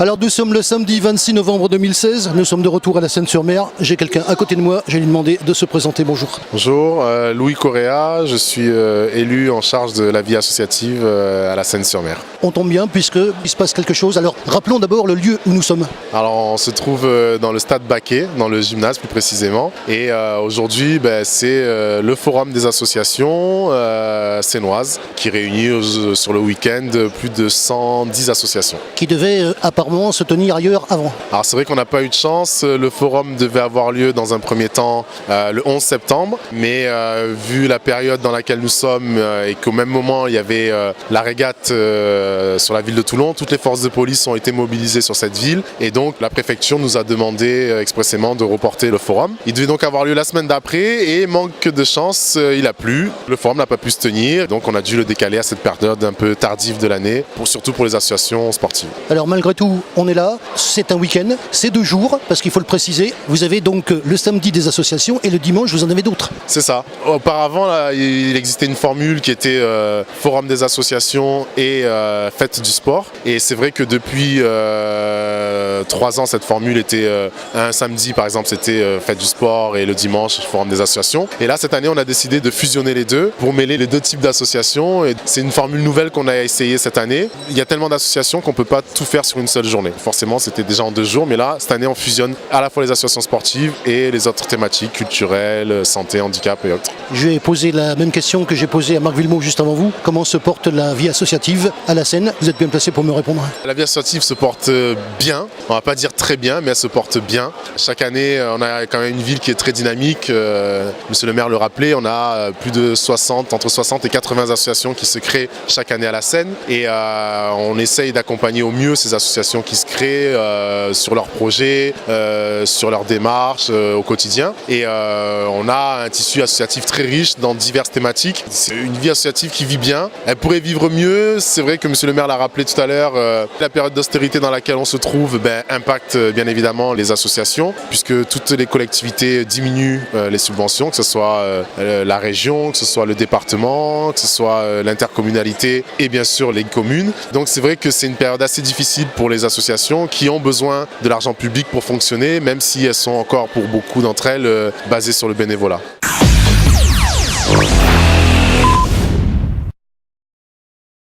Alors nous sommes le samedi 26 novembre 2016, nous sommes de retour à la Seine-sur-Mer. J'ai quelqu'un à côté de moi, je vais lui demander de se présenter. Bonjour. Bonjour, Louis Correa, je suis élu en charge de la vie associative à la Seine-sur-Mer. On tombe bien puisqu'il se passe quelque chose. Alors rappelons d'abord le lieu où nous sommes. Alors on se trouve dans le stade Baquet, dans le gymnase plus précisément. Et aujourd'hui c'est le forum des associations sénoises qui réunit sur le week-end plus de 110 associations. Qui devait apparemment se tenir ailleurs avant. Alors c'est vrai qu'on n'a pas eu de chance, le forum devait avoir lieu dans un premier temps le 11 septembre, mais vu la période dans laquelle nous sommes et qu'au même moment il y avait la régate sur la ville de Toulon, toutes les forces de police ont été mobilisées sur cette ville et donc la préfecture nous a demandé expressément de reporter le forum. Il devait donc avoir lieu la semaine d'après et manque de chance, il a plu, le forum n'a pas pu se tenir, donc on a dû le décaler à cette période un peu tardive de l'année, surtout pour les associations sportives. Alors malgré tout, on est là, c'est un week-end, c'est 2 jours, parce qu'il faut le préciser. Vous avez donc le samedi des associations et le dimanche, vous en avez d'autres. C'est ça. Auparavant, là, il existait une formule qui était forum des associations et fête du sport. Et c'est vrai que depuis 3 ans, cette formule était un samedi, par exemple, c'était fête du sport et le dimanche, forum des associations. Et là, cette année, on a décidé de fusionner les deux pour mêler les deux types d'associations. Et c'est une formule nouvelle qu'on a essayé cette année. Il y a tellement d'associations qu'on ne peut pas tout faire sur une seule journée. Forcément, c'était déjà en 2 jours, mais là, cette année, on fusionne à la fois les associations sportives et les autres thématiques culturelles, santé, handicap et autres. Je vais poser la même question que j'ai posée à Marc Villemot juste avant vous. Comment se porte la vie associative à la Seine? Vous êtes bien placé pour me répondre. La vie associative se porte bien, on va pas dire très bien, mais elle se porte bien. Chaque année, on a quand même une ville qui est très dynamique. Monsieur le maire le rappelait, on a plus de entre 60 et 80 associations qui se créent chaque année à la Seine. Et on essaye d'accompagner au mieux ces associations qui se créent sur leurs projets, sur leurs démarches au quotidien. Et on a un tissu associatif très riche dans diverses thématiques. C'est une vie associative qui vit bien. Elle pourrait vivre mieux. C'est vrai que monsieur le maire l'a rappelé tout à l'heure, la période d'austérité dans laquelle on se trouve impacte bien évidemment les associations, puisque toutes les collectivités diminuent les subventions, que ce soit la région, que ce soit le département, que ce soit l'intercommunalité et bien sûr les communes. Donc c'est vrai que c'est une période assez difficile pour les associations qui ont besoin de l'argent public pour fonctionner, même si elles sont encore pour beaucoup d'entre elles basées sur le bénévolat.